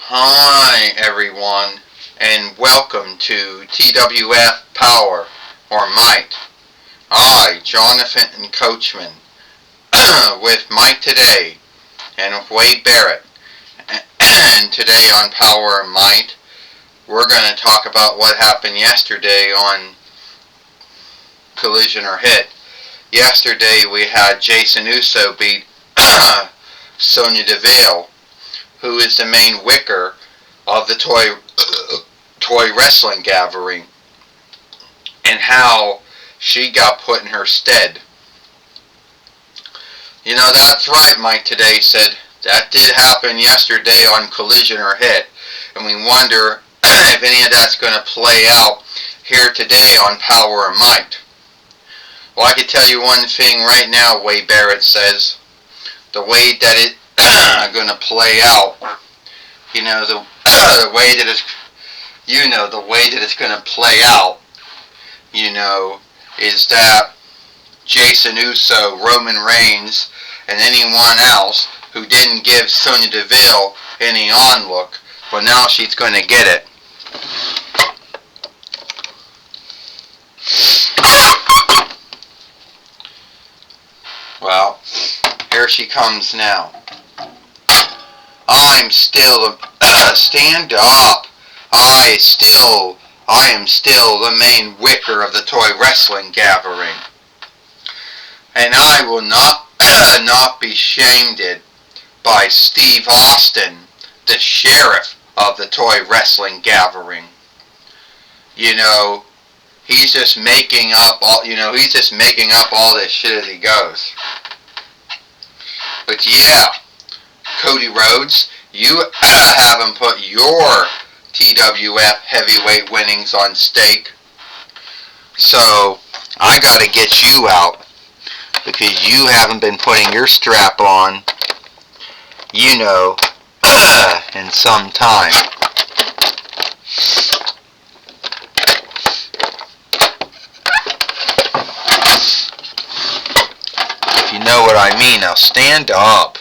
Hi everyone, and welcome to TWF Power or Might. I, Jonathan Coachman, with Mike today, and with Wade Barrett. And today on Power or Might, we're going to talk about what happened yesterday on Collision or Hit. Yesterday we had Jason Uso beat Sonya Deville, who is the main wicker of the toy wrestling gathering, and how she got put in her stead. You know, that's right, Mike today said. That did happen yesterday on Collision or Hit, and we wonder if any of that's going to play out here today on Power or Might. Well, I can tell you one thing right now, Wade Barrett says. The way that it's going to play out, the way that it's going to play out, is that Jason Uso, Roman Reigns, and anyone else who didn't give Sonya Deville any onlook, well, now she's going to get it. Well, here she comes now. I'm still, stand up. I am still the main wicker of the toy wrestling gathering. And I will not be shamed by Steve Austin, the sheriff of the toy wrestling gathering. He's just making up all this shit as he goes. But yeah, Cody Rhodes, you haven't put your TWF heavyweight winnings on stake. So I gotta get you out, because you haven't been putting your strap on, in some time. If you know what I mean, now stand up.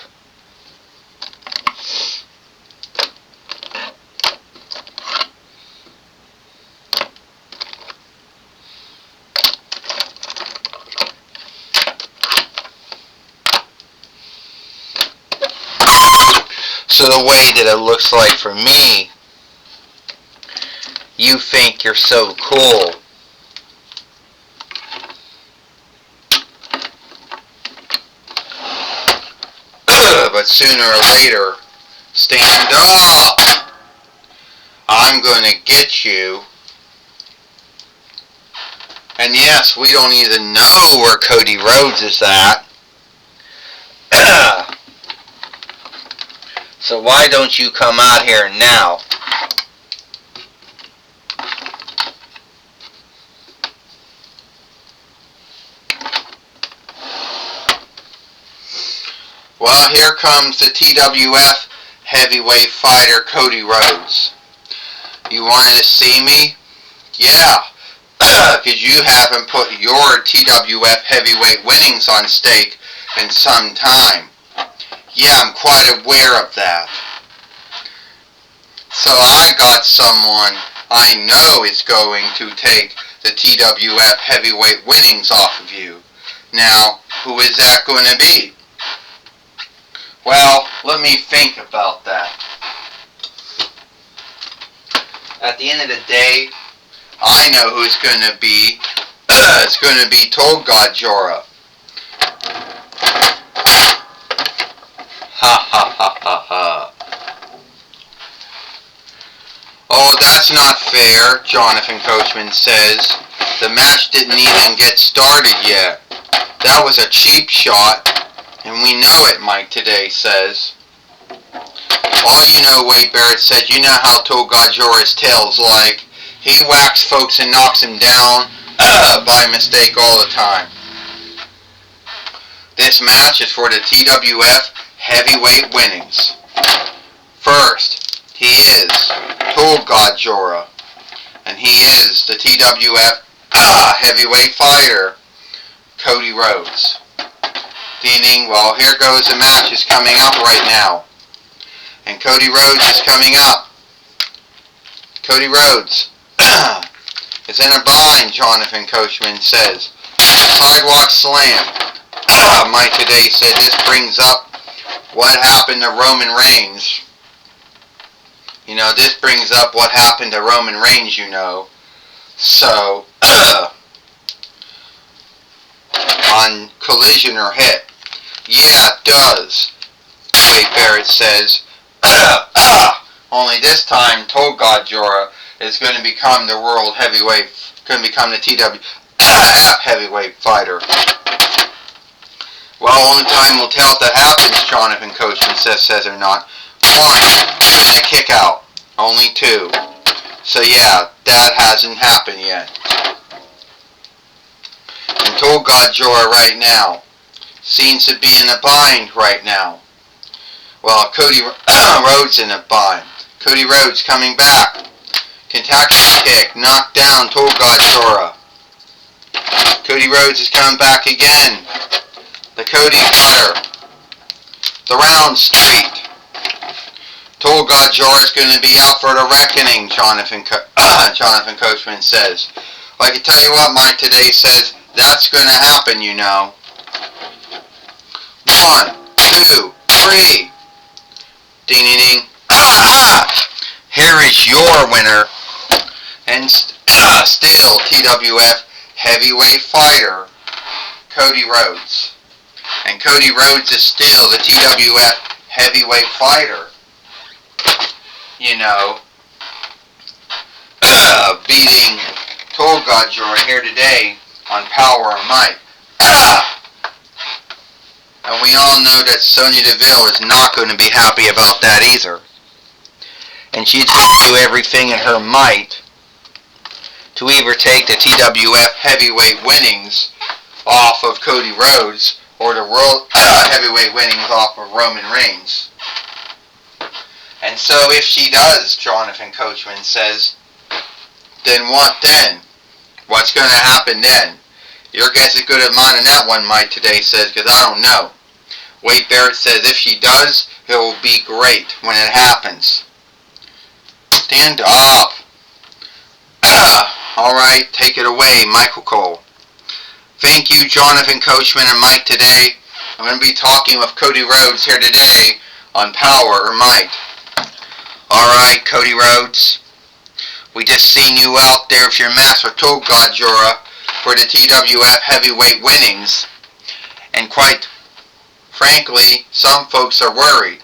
So the way that it looks like for me, you think you're so cool. But sooner or later, stand up. I'm going to get you. And yes, we don't even know where Cody Rhodes is at. So why don't you come out here now? Well, here comes the TWF heavyweight fighter, Cody Rhodes. You wanted to see me? Yeah, because you haven't put your TWF heavyweight winnings on stake in some time. Yeah, I'm quite aware of that. So I got someone I know is going to take the TWF heavyweight winnings off of you. Now, who is that going to be? Well, let me think about that. At the end of the day, I know who it's going to be. It's going to be Jorah. Ha ha ha ha ha. Oh, that's not fair, Jonathan Coachman says. The match didn't even get started yet. That was a cheap shot, and we know it, Mike today says. Oh, Wade Barrett said, you know how Jorah's tail's like. He whacks folks and knocks them down by mistake all the time. This match is for the TWF heavyweight winnings. First, he is Jorah, and he is the TWF heavyweight fighter, Cody Rhodes. Meaning, well, here goes the match is coming up right now. And Cody Rhodes is coming up. Cody Rhodes is in a bind, Jonathan Coachman says. Sidewalk slam. Mike Today said this brings up what happened to Roman Reigns. You know, this brings up what happened to Roman Reigns, you know. So, on Collision or Hit. Yeah, it does. Wade Barrett says, only this time Tolgod Jora is going to become the world heavyweight, going to become the TWF heavyweight fighter. Well, only time will tell if that happens, Jonathan Coachman says or not. 1, and a kick out. Only 2. So yeah, that hasn't happened yet. And Tolgod Jora right now seems to be in a bind right now. Well, Cody Rhodes in a bind. Cody Rhodes coming back. Kentucky kick, knocked down Tolgod Jora. Cody Rhodes is coming back again. The Cody Cutter. The Round Street. Tolgod Jora is going to be out for the reckoning, Jonathan Coachman says. Well, I can tell you what, Mike Today says, that's going to happen, you know. 1, 2, 3. Ding, ding, ding. Here is your winner, and still TWF heavyweight fighter, Cody Rhodes. And Cody Rhodes is still the TWF heavyweight fighter. You know, beating Tolgod Jora here today on Powerrr and Might. And we all know that Sonya Deville is not going to be happy about that either. And she's going to do everything in her might to either take the TWF heavyweight winnings off of Cody Rhodes or the world heavyweight winnings off of Roman Reigns. And so if she does, Jonathan Coachman says, then what then? What's going to happen then? Your guess is good as mine on that one, Mike Today says, because I don't know. Wade Barrett says if she does, it will be great when it happens. Stand up. Alright, take it away, Michael Cole. Thank you, Jonathan Coachman and Mike Today. I'm going to be talking with Cody Rhodes here today on Powerrr or Might. Alright, Cody Rhodes. We just seen you out there with your match with Tolgod Jora for the TWF heavyweight winnings. And quite frankly, some folks are worried.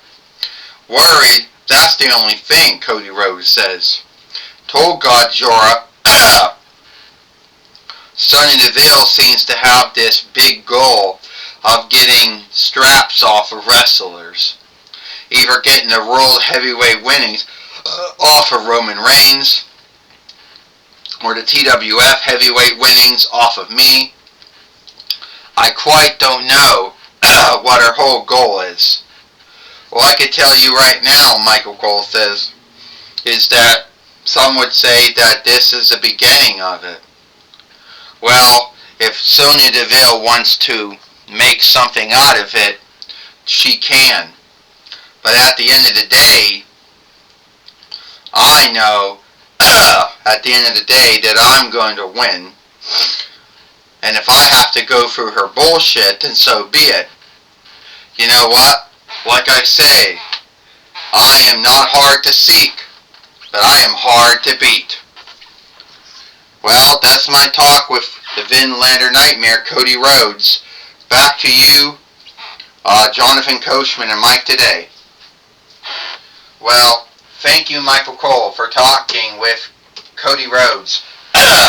Worried? That's the only thing, Cody Rhodes says. Tolgod Jora, Sonya Deville seems to have this big goal of getting straps off of wrestlers. Either getting the world heavyweight winnings off of Roman Reigns, or the TWF heavyweight winnings off of me. I quite don't know what her whole goal is. Well, I could tell you right now, Michael Cole says, is that some would say that this is the beginning of it. Well, if Sonya Deville wants to make something out of it, she can. But at the end of the day, I know at the end of the day that I'm going to win. And if I have to go through her bullshit, then so be it. You know what? Like I say, I am not hard to seek, but I am hard to beat. Well, that's my talk with the Vinlander Nightmare, Cody Rhodes. Back to you, Jonathan Coachman and Mike Today. Well, thank you, Michael Cole, for talking with Cody Rhodes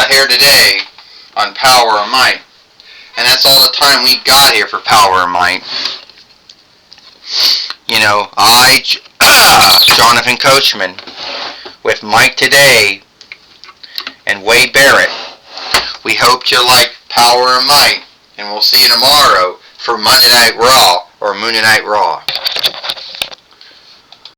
here today on Powerrr and Might. And that's all the time we got here for Powerrr and Might. You know, Jonathan Coachman, with Mike Today and Wade Barrett. We hope you like Powerrr and Might, and we'll see you tomorrow for Monday Night Raw or Monday Night Raw.